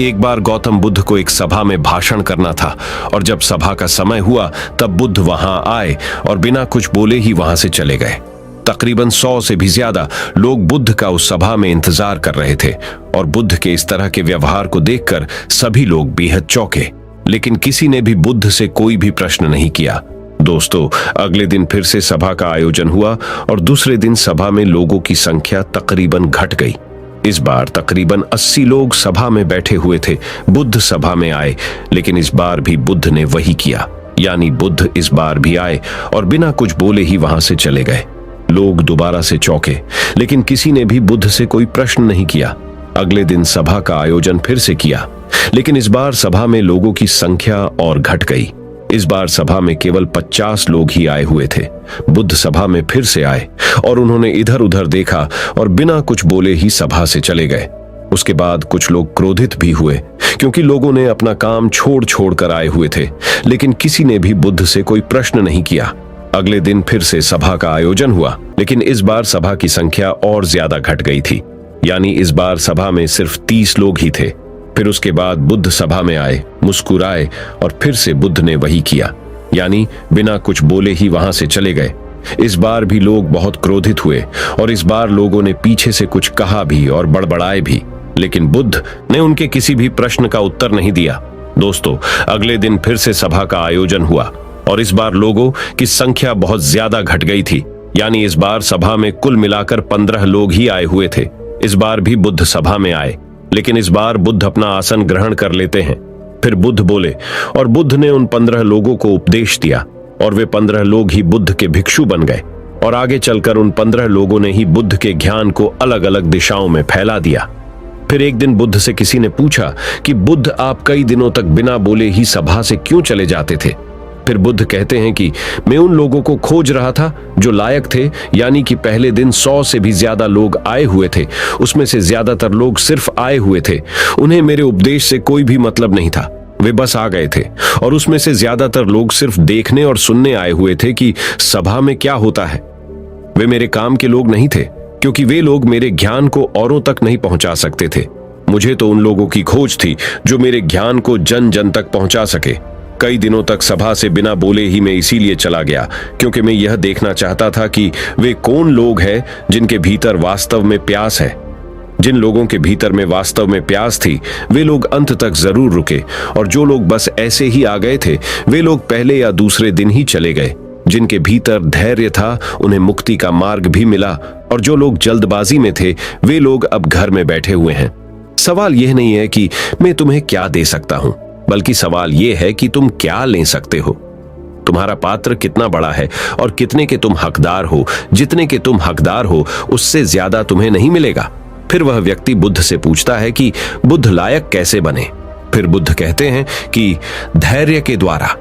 एक बार गौतम बुद्ध को एक सभा में भाषण करना था और जब सभा का समय हुआ तब बुद्ध वहां आए और बिना कुछ बोले ही वहां से चले गए। तकरीबन 100 से भी ज्यादा लोग बुद्ध का उस सभा में इंतजार कर रहे थे और बुद्ध के इस तरह के व्यवहार को देखकर सभी लोग बेहद चौंके, लेकिन किसी ने भी बुद्ध से कोई भी प्रश्न नहीं किया। दोस्तों, अगले दिन फिर से सभा का आयोजन हुआ और दूसरे दिन सभा में लोगों की संख्या तकरीबन घट गई। इस बार तकरीबन 80 लोग सभा में बैठे हुए थे। बुद्ध सभा में आए, लेकिन इस बार भी बुद्ध ने वही किया, यानी बुद्ध इस बार भी आए और बिना कुछ बोले ही वहां से चले गए। लोग दोबारा से चौंके, लेकिन किसी ने भी बुद्ध से कोई प्रश्न नहीं किया। अगले दिन सभा का आयोजन फिर से किया, लेकिन इस बार सभा में लोगों की संख्या और घट गई। इस बार सभा में केवल 50 लोग ही आए हुए थे। बुद्ध सभा में फिर से आए और उन्होंने इधर उधर देखा और बिना कुछ बोले ही सभा से चले गए। उसके बाद कुछ लोग क्रोधित भी हुए, क्योंकि लोगों ने अपना काम छोड़ छोड़ कर आए हुए थे, लेकिन किसी ने भी बुद्ध से कोई प्रश्न नहीं किया। अगले दिन फिर से सभा का आयोजन हुआ, लेकिन इस बार सभा की संख्या और ज्यादा घट गई थी, यानी इस बार सभा में सिर्फ 30 लोग ही थे। फिर उसके बाद बुद्ध सभा में आए, मुस्कुराए और फिर से बुद्ध ने वही किया, यानी बिना कुछ बोले ही वहां से चले गए। इस बार भी लोग बहुत क्रोधित हुए और इस बार लोगों ने पीछे से कुछ कहा भी और बड़बड़ाए भी, लेकिन बुद्ध ने उनके किसी भी प्रश्न का उत्तर नहीं दिया। दोस्तों, अगले दिन फिर से सभा का आयोजन हुआ और इस बार लोगों की संख्या बहुत ज्यादा घट गई थी, यानी इस बार सभा में कुल मिलाकर 15 लोग ही आए हुए थे। इस बार भी बुद्ध सभा में आए, लेकिन इस बार बुद्ध अपना आसन ग्रहण कर लेते हैं। फिर बुद्ध बोले और बुद्ध ने उन 15 लोगों को उपदेश दिया और वे 15 लोग ही बुद्ध के भिक्षु बन गए और आगे चलकर उन 15 लोगों ने ही बुद्ध के ज्ञान को अलग अलग दिशाओं में फैला दिया। फिर एक दिन बुद्ध से किसी ने पूछा कि बुद्ध, आप कई दिनों तक बिना बोले ही सभा से क्यों चले जाते थे? फिर बुद्ध कहते हैं कि मैं उन लोगों को खोज रहा था जो लायक थे, यानी कि पहले दिन 100 से भी ज्यादा लोग आए हुए थे, उसमें से ज्यादातर लोग सिर्फ आए हुए थे। उन्हें मेरे उपदेश से कोई भी मतलब नहीं था, वे बस आ गए थे। और उसमें से ज्यादातर लोग सिर्फ देखने और सुनने आए हुए थे कि सभा में क्या होता है। वे मेरे काम के लोग नहीं थे, क्योंकि वे लोग मेरे ज्ञान को औरों तक नहीं पहुंचा सकते थे। मुझे तो उन लोगों की खोज थी जो मेरे ज्ञान को जन जन तक पहुंचा सके। कई दिनों तक सभा से बिना बोले ही मैं इसीलिए चला गया, क्योंकि मैं यह देखना चाहता था कि वे कौन लोग हैं जिनके भीतर वास्तव में प्यास है। जिन लोगों के भीतर में वास्तव में प्यास थी, वे लोग अंत तक जरूर रुके, और जो लोग बस ऐसे ही आ गए थे, वे लोग पहले या दूसरे दिन ही चले गए। जिनके भीतर धैर्य था, उन्हें मुक्ति का मार्ग भी मिला, और जो लोग जल्दबाजी में थे, वे लोग अब घर में बैठे हुए हैं। सवाल यह नहीं है कि मैं तुम्हें क्या दे सकता हूं, बल्कि सवाल यह है कि तुम क्या ले सकते हो। तुम्हारा पात्र कितना बड़ा है और कितने के तुम हकदार हो। जितने के तुम हकदार हो, उससे ज्यादा तुम्हें नहीं मिलेगा। फिर वह व्यक्ति बुद्ध से पूछता है कि बुद्ध लायक कैसे बने? फिर बुद्ध कहते हैं कि धैर्य के द्वारा।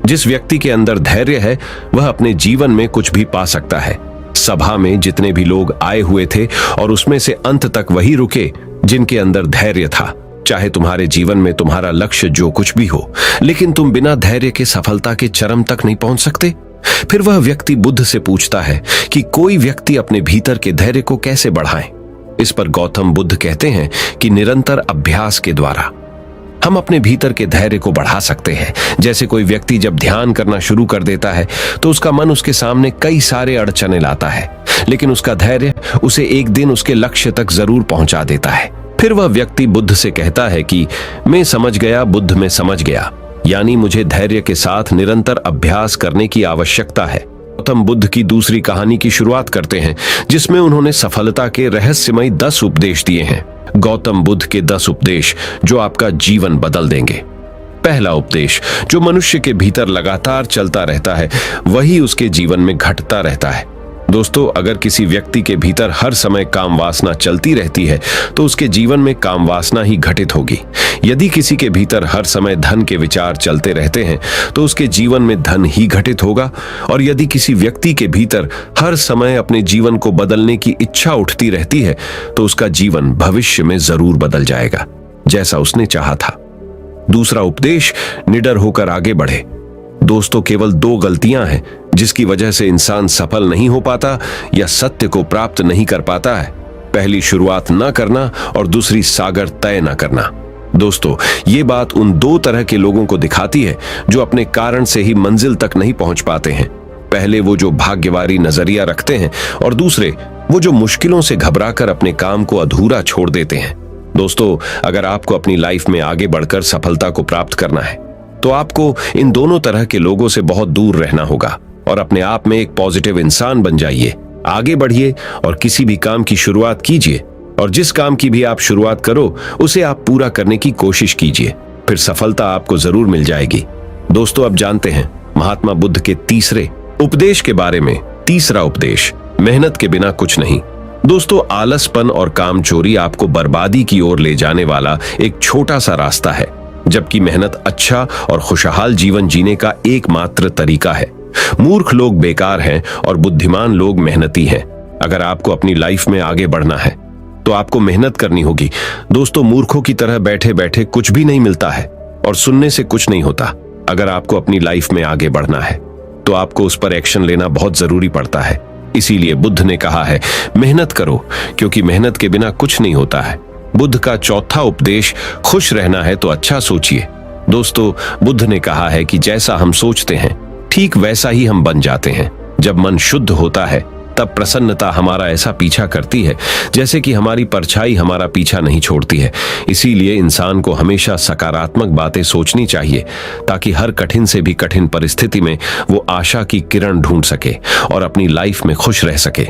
जिस व्यक्ति के अंदर धैर्य है, वह अपने जीवन में कुछ भी पा सकता है। सभा में जितने भी लोग आए हुए थे और उसमें से अंत तक वही रुके जिनके अंदर धैर्य था। चाहे तुम्हारे जीवन में तुम्हारा लक्ष्य जो कुछ भी हो, लेकिन तुम बिना धैर्य के सफलता के चरम तक नहीं पहुंच सकते। फिर वह व्यक्ति बुद्ध से पूछता है कि कोई व्यक्ति अपने भीतर के धैर्य को कैसे बढ़ाए। इस पर गौतम बुद्ध कहते हैं कि निरंतर अभ्यास के द्वारा हम अपने भीतर के धैर्य को बढ़ा सकते हैं। जैसे कोई व्यक्ति जब ध्यान करना शुरू कर देता है तो उसका मन उसके सामने कई सारे अड़चने लाता है, लेकिन उसका धैर्य उसे एक दिन उसके लक्ष्य तक जरूर पहुंचा देता है। फिर वह व्यक्ति बुद्ध से कहता है कि मैं समझ गया, बुद्ध में समझ गया, यानी मुझे धैर्य के साथ निरंतर अभ्यास करने की आवश्यकता है। गौतम बुद्ध की दूसरी कहानी की शुरुआत करते हैं, जिसमें उन्होंने सफलता के रहस्यमय 10 उपदेश दिए हैं। गौतम बुद्ध के 10 उपदेश जो आपका जीवन बदल देंगे। पहला उपदेश, जो मनुष्य के भीतर लगातार चलता रहता है, वही उसके जीवन में घटता रहता है। दोस्तों, अगर किसी व्यक्ति के भीतर हर समय काम वासना चलती रहती है, तो उसके जीवन में काम वासना ही घटित होगी। यदि किसी के भीतर हर समय धन के विचार चलते रहते हैं, तो उसके जीवन में धन ही घटित होगा। और यदि किसी व्यक्ति के भीतर हर समय अपने जीवन को बदलने की इच्छा उठती रहती है, तो उसका जीवन भविष्य में जरूर बदल जाएगा, जैसा उसने चाहा था। दूसरा उपदेश, निडर होकर आगे बढ़े। दोस्तों, केवल 2 गलतियां हैं जिसकी वजह से इंसान सफल नहीं हो पाता या सत्य को प्राप्त नहीं कर पाता है। पहली, शुरुआत न करना, और दूसरी, सागर तय न करना। दोस्तों, ये बात उन दो तरह के लोगों को दिखाती है जो अपने कारण से ही मंजिल तक नहीं पहुंच पाते हैं। पहले वो जो भाग्यवारी नजरिया रखते हैं और दूसरे वो जो मुश्किलों से घबराकर अपने काम को अधूरा छोड़ देते हैं। दोस्तों, अगर आपको अपनी लाइफ में आगे बढ़कर सफलता को प्राप्त करना है तो आपको इन दोनों तरह के लोगों से बहुत दूर रहना होगा और अपने आप में एक पॉजिटिव इंसान बन जाइए। आगे बढ़िए और किसी भी काम की शुरुआत कीजिए, और जिस काम की भी आप शुरुआत करो उसे आप पूरा करने की कोशिश कीजिए, फिर सफलता आपको जरूर मिल जाएगी। दोस्तों, अब जानते हैं महात्मा बुद्ध के तीसरे उपदेश के बारे में। तीसरा उपदेश, मेहनत के बिना कुछ नहीं। दोस्तों, आलसपन और कामचोरी आपको बर्बादी की ओर ले जाने वाला एक छोटा सा रास्ता है, जबकि मेहनत अच्छा और खुशहाल जीवन जीने का एकमात्र तरीका है। मूर्ख लोग बेकार हैं और बुद्धिमान लोग मेहनती हैं। अगर आपको अपनी लाइफ में आगे बढ़ना है तो आपको मेहनत करनी होगी। दोस्तों, मूर्खों की तरह बैठे बैठे कुछ भी नहीं मिलता है और सुनने से कुछ नहीं होता। अगर आपको अपनी लाइफ में आगे बढ़ना है तो आपको उस पर एक्शन लेना बहुत जरूरी पड़ता है। इसीलिए बुद्ध ने कहा है, मेहनत करो, क्योंकि मेहनत के बिना कुछ नहीं होता है। बुद्ध का चौथा उपदेश, खुश रहना है तो अच्छा सोचिए। दोस्तों, बुद्ध ने कहा है कि जैसा हम सोचते हैं ठीक वैसा ही हम बन जाते हैं। जब मन शुद्ध होता है तब प्रसन्नता हमारा ऐसा पीछा करती है जैसे कि हमारी परछाई हमारा पीछा नहीं छोड़ती है। इसीलिए इंसान को हमेशा सकारात्मक बातें सोचनी चाहिए ताकि हर कठिन से भी कठिन परिस्थिति में वो आशा की किरण ढूंढ सके और अपनी लाइफ में खुश रह सके।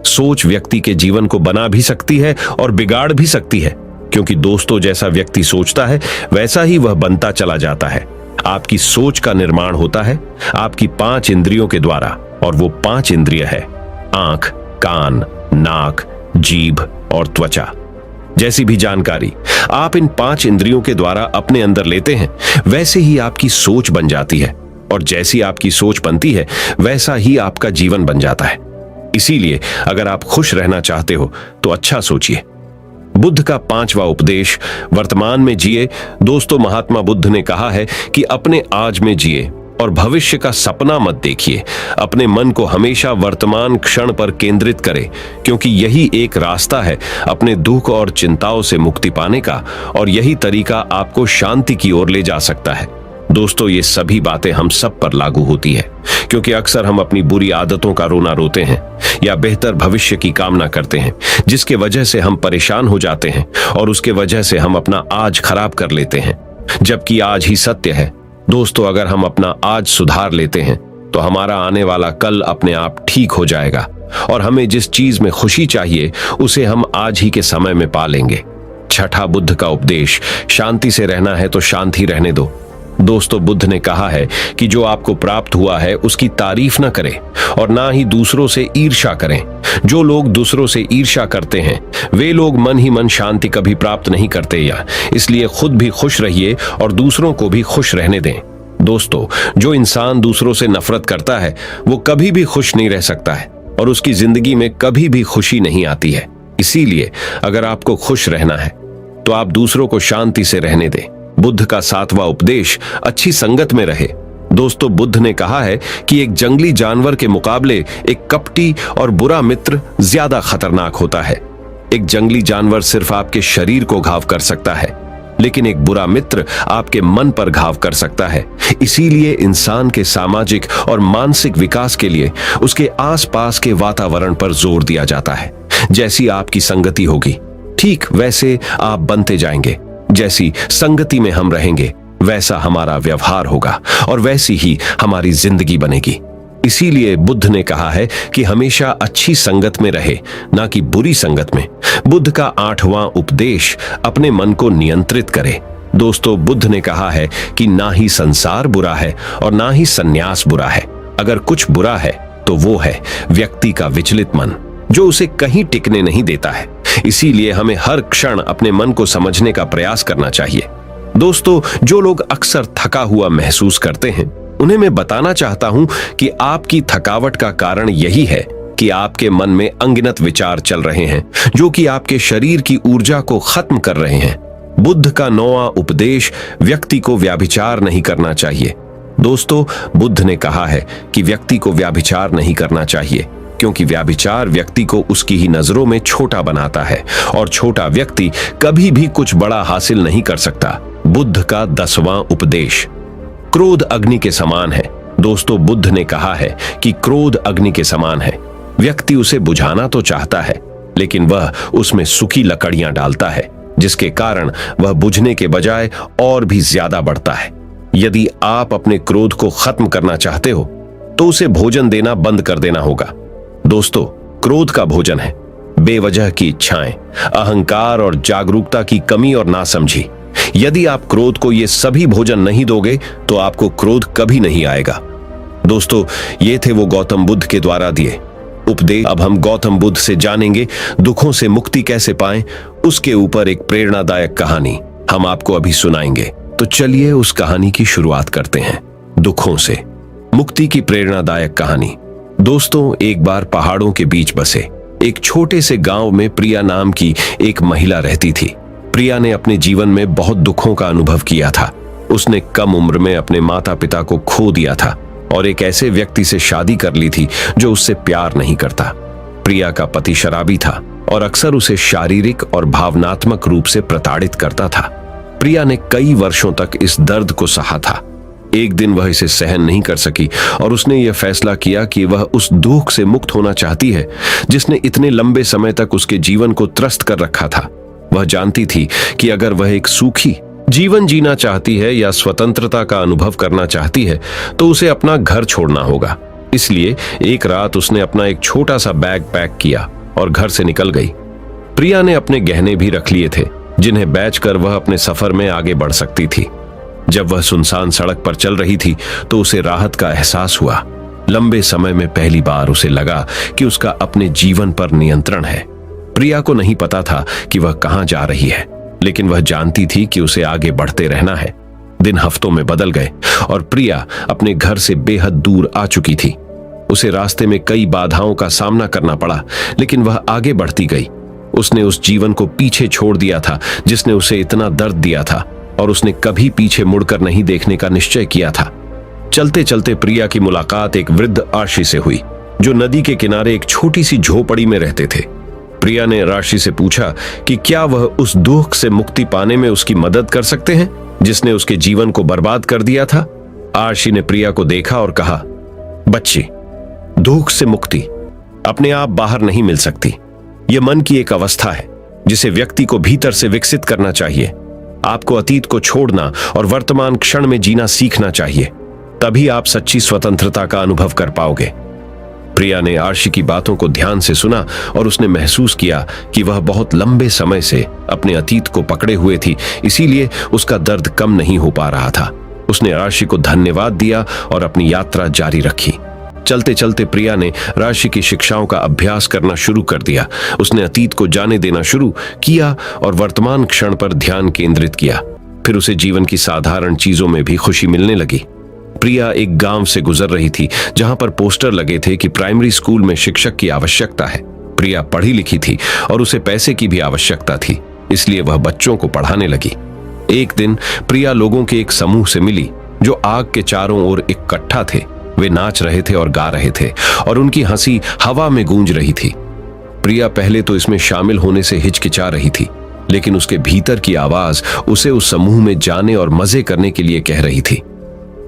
सोच व्यक्ति के जीवन को बना भी सकती है और बिगाड़ भी सकती है, क्योंकि दोस्तों, जैसा व्यक्ति सोचता है वैसा ही वह बनता चला जाता है। आपकी सोच का निर्माण होता है आपकी 5 इंद्रियों के द्वारा, और वो 5 इंद्रिय है आंख, कान, नाक, जीभ और त्वचा। जैसी भी जानकारी आप इन 5 इंद्रियों के द्वारा अपने अंदर लेते हैं वैसे ही आपकी सोच बन जाती है, और जैसी आपकी सोच बनती है वैसा ही आपका जीवन बन जाता है। इसीलिए अगर आप खुश रहना चाहते हो तो अच्छा सोचिए। बुद्ध का 5वां उपदेश, वर्तमान में जिए। दोस्तों, महात्मा बुद्ध ने कहा है कि अपने आज में जिए और भविष्य का सपना मत देखिए। अपने मन को हमेशा वर्तमान क्षण पर केंद्रित करें, क्योंकि यही एक रास्ता है अपने दुख और चिंताओं से मुक्ति पाने का, और यही तरीका आपको शांति की ओर ले जा सकता है। दोस्तों, ये सभी बातें हम सब पर लागू होती है, क्योंकि अक्सर हम अपनी बुरी आदतों का रोना रोते हैं या बेहतर भविष्य की कामना करते हैं, जिसके वजह से हम परेशान हो जाते हैं और उसके वजह से हम अपना आज खराब कर लेते हैं, जबकि आज ही सत्य है। दोस्तों, अगर हम अपना आज सुधार लेते हैं तो हमारा आने वाला कल अपने आप ठीक हो जाएगा, और हमें जिस चीज में खुशी चाहिए उसे हम आज ही के समय में पा लेंगे। छठा बुद्ध का उपदेश, शांति से रहना है तो शांति रहने दो। दोस्तों, बुद्ध ने कहा है कि जो आपको प्राप्त हुआ है उसकी तारीफ न करें और ना ही दूसरों से ईर्ष्या करें। जो लोग दूसरों से ईर्ष्या करते हैं वे लोग मन ही मन शांति कभी प्राप्त नहीं करते। या इसलिए खुद भी खुश रहिए और दूसरों को भी खुश रहने दें। दोस्तों, जो इंसान दूसरों से नफरत करता है वो कभी भी खुश नहीं रह सकता है और उसकी जिंदगी में कभी भी खुशी नहीं आती है। इसीलिए अगर आपको खुश रहना है तो आप दूसरों को शांति से रहने दें। बुद्ध का 7वां उपदेश, अच्छी संगत में रहे। दोस्तों, बुद्ध ने कहा है कि एक जंगली जानवर के मुकाबले एक कपटी और बुरा मित्र ज्यादा खतरनाक होता है। एक जंगली जानवर सिर्फ आपके शरीर को घाव कर सकता है, लेकिन एक बुरा मित्र आपके मन पर घाव कर सकता है। इसीलिए इंसान के सामाजिक और मानसिक विकास के लिए उसके आसपास के वातावरण पर जोर दिया जाता है। जैसी आपकी संगति होगी ठीक वैसे आप बनते जाएंगे। जैसी संगति में हम रहेंगे वैसा हमारा व्यवहार होगा और वैसी ही हमारी जिंदगी बनेगी। इसीलिए बुद्ध ने कहा है कि हमेशा अच्छी संगत में रहे, ना कि बुरी संगत में। बुद्ध का 8वां उपदेश, अपने मन को नियंत्रित करे। दोस्तों, बुद्ध ने कहा है कि ना ही संसार बुरा है और ना ही सन्यास बुरा है। अगर कुछ बुरा है तो वो है व्यक्ति का विचलित मन, जो उसे कहीं टिकने नहीं देता है। इसीलिए हमें हर क्षण अपने मन को समझने का प्रयास करना चाहिए। दोस्तों, जो लोग अक्सर थका हुआ महसूस करते हैं उन्हें मैं बताना चाहता हूं कि आपकी थकावट का कारण यही है कि आपके मन में अनगिनत विचार चल रहे हैं जो कि आपके शरीर की ऊर्जा को खत्म कर रहे हैं। बुद्ध का 9वां उपदेश, व्यक्ति को व्याभिचार नहीं करना चाहिए। दोस्तों, बुद्ध ने कहा है कि व्यक्ति को व्याभिचार नहीं करना चाहिए। क्योंकि व्याभिचार व्यक्ति को उसकी ही नजरों में छोटा बनाता है और छोटा व्यक्ति कभी भी कुछ बड़ा हासिल नहीं कर सकता। बुद्ध का 10वां उपदेश, क्रोध अग्नि के समान है। दोस्तों, बुद्ध ने कहा है कि क्रोध अग्नि के समान है। व्यक्ति उसे बुझाना तो चाहता है, लेकिन वह उसमें सूखी लकड़ियां डालता है, जिसके कारण वह बुझने के बजाय और भी ज्यादा बढ़ता है। यदि आप अपने क्रोध को खत्म करना चाहते हो तो उसे भोजन देना बंद कर देना होगा। दोस्तों, क्रोध का भोजन है बेवजह की इच्छाएं, अहंकार और जागरूकता की कमी और नासमझी। यदि आप क्रोध को ये सभी भोजन नहीं दोगे तो आपको क्रोध कभी नहीं आएगा। दोस्तों, ये थे वो गौतम बुद्ध के द्वारा दिए उपदेश। अब हम गौतम बुद्ध से जानेंगे दुखों से मुक्ति कैसे पाएं। उसके ऊपर एक प्रेरणादायक कहानी हम आपको अभी सुनाएंगे। तो चलिए उस कहानी की शुरुआत करते हैं। दुखों से मुक्ति की प्रेरणादायक कहानी। दोस्तों, एक बार पहाड़ों के बीच बसे एक छोटे से गांव में प्रिया नाम की एक महिला रहती थी। प्रिया ने अपने जीवन में बहुत दुखों का अनुभव किया था। उसने कम उम्र में अपने माता पिता को खो दिया था और एक ऐसे व्यक्ति से शादी कर ली थी जो उससे प्यार नहीं करता। प्रिया का पति शराबी था और अक्सर उसे शारीरिक और भावनात्मक रूप से प्रताड़ित करता था। प्रिया ने कई वर्षों तक इस दर्द को सहा था। एक दिन वह इसे सहन नहीं कर सकी और उसने यह फैसला किया कि वह उस दुख से मुक्त होना चाहती है जिसने इतने लंबे समय तक उसके जीवन को त्रस्त कर रखा था। वह जानती थी कि अगर वह एक सुखी जीवन जीना चाहती है या स्वतंत्रता का अनुभव करना चाहती है तो उसे अपना घर छोड़ना होगा। इसलिए एक रात उसने अपना एक छोटा सा बैग पैक किया और घर से निकल गई। प्रिया ने अपने गहने भी रख लिए थे जिन्हें बेचकर वह अपने सफर में आगे बढ़ सकती थी। जब वह सुनसान सड़क पर चल रही थी तो उसे राहत का एहसास हुआ। लंबे समय में पहली बार उसे लगा कि उसका अपने जीवन पर नियंत्रण है। प्रिया को नहीं पता था कि वह कहां जा रही है, लेकिन वह जानती थी कि उसे आगे बढ़ते रहना है। दिन हफ्तों में बदल गए और प्रिया अपने घर से बेहद दूर आ चुकी थी। उसे रास्ते में कई बाधाओं का सामना करना पड़ा, लेकिन वह आगे बढ़ती गई। उसने उस जीवन को पीछे छोड़ दिया था जिसने उसे इतना दर्द दिया था और उसने कभी पीछे मुड़कर नहीं देखने का निश्चय किया था। चलते चलते प्रिया की मुलाकात एक वृद्ध आशी से हुई जो नदी के किनारे एक छोटी सी झोपड़ी में रहते थे। प्रिया ने राशि से पूछा कि क्या वह उस दुख से मुक्ति पाने में उसकी मदद कर सकते हैं जिसने उसके जीवन को बर्बाद कर दिया था। आशी ने प्रिया को देखा और कहा, बच्ची, दुख से मुक्ति अपने आप बाहर नहीं मिल सकती। यह मन की एक अवस्था है जिसे व्यक्ति को भीतर से विकसित करना चाहिए। आपको अतीत को छोड़ना और वर्तमान क्षण में जीना सीखना चाहिए, तभी आप सच्ची स्वतंत्रता का अनुभव कर पाओगे। प्रिया ने आशी की बातों को ध्यान से सुना और उसने महसूस किया कि वह बहुत लंबे समय से अपने अतीत को पकड़े हुए थी, इसीलिए उसका दर्द कम नहीं हो पा रहा था। उसने आशी को धन्यवाद दिया और अपनी यात्रा जारी रखी। चलते चलते प्रिया ने राशि की शिक्षाओं का अभ्यास करना शुरू कर दिया। उसने अतीत को जाने देना शुरू किया और वर्तमान क्षण पर ध्यान केंद्रित किया। फिर उसे जीवन की साधारण चीजों में भी खुशी मिलने लगी। प्रिया एक गांव से गुजर रही थी जहां पर पोस्टर लगे थे कि प्राइमरी स्कूल में शिक्षक की आवश्यकता है। प्रिया पढ़ी लिखी थी और उसे पैसे की भी आवश्यकता थी, इसलिए वह बच्चों को पढ़ाने लगी। एक दिन प्रिया लोगों के एक समूह से मिली जो आग के चारों ओर इकट्ठा थे। वे नाच रहे थे और गा रहे थे और उनकी हंसी हवा में गूंज रही थी। प्रिया पहले तो इसमें शामिल होने से हिचकिचा रही थी, लेकिन उसके भीतर की आवाज उसे उस समूह में जाने और मजे करने के लिए कह रही थी।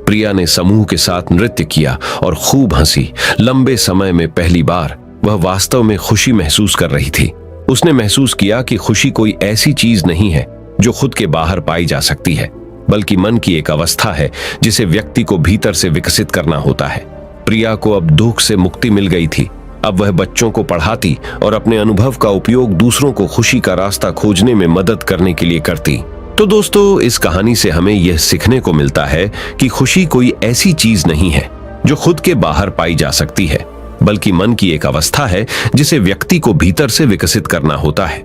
प्रिया ने समूह के साथ नृत्य किया और खूब हंसी। लंबे समय में पहली बार वह वास्तव में खुशी महसूस कर रही थी। उसने महसूस किया कि खुशी कोई ऐसी चीज नहीं है जो खुद के बाहर पाई जा सकती है, बल्कि मन की एक अवस्था है जिसे व्यक्ति को भीतर से विकसित करना होता है। प्रिया को अब दुख से मुक्ति मिल गई थी। अब वह बच्चों को पढ़ाती और अपने अनुभव का उपयोग दूसरों को खुशी का रास्ता खोजने में मदद करने के लिए करती। तो दोस्तों, इस कहानी से हमें यह सीखने को मिलता है कि खुशी कोई ऐसी चीज नहीं है जो खुद के बाहर पाई जा सकती है, बल्कि मन की एक अवस्था है जिसे व्यक्ति को भीतर से विकसित करना होता है।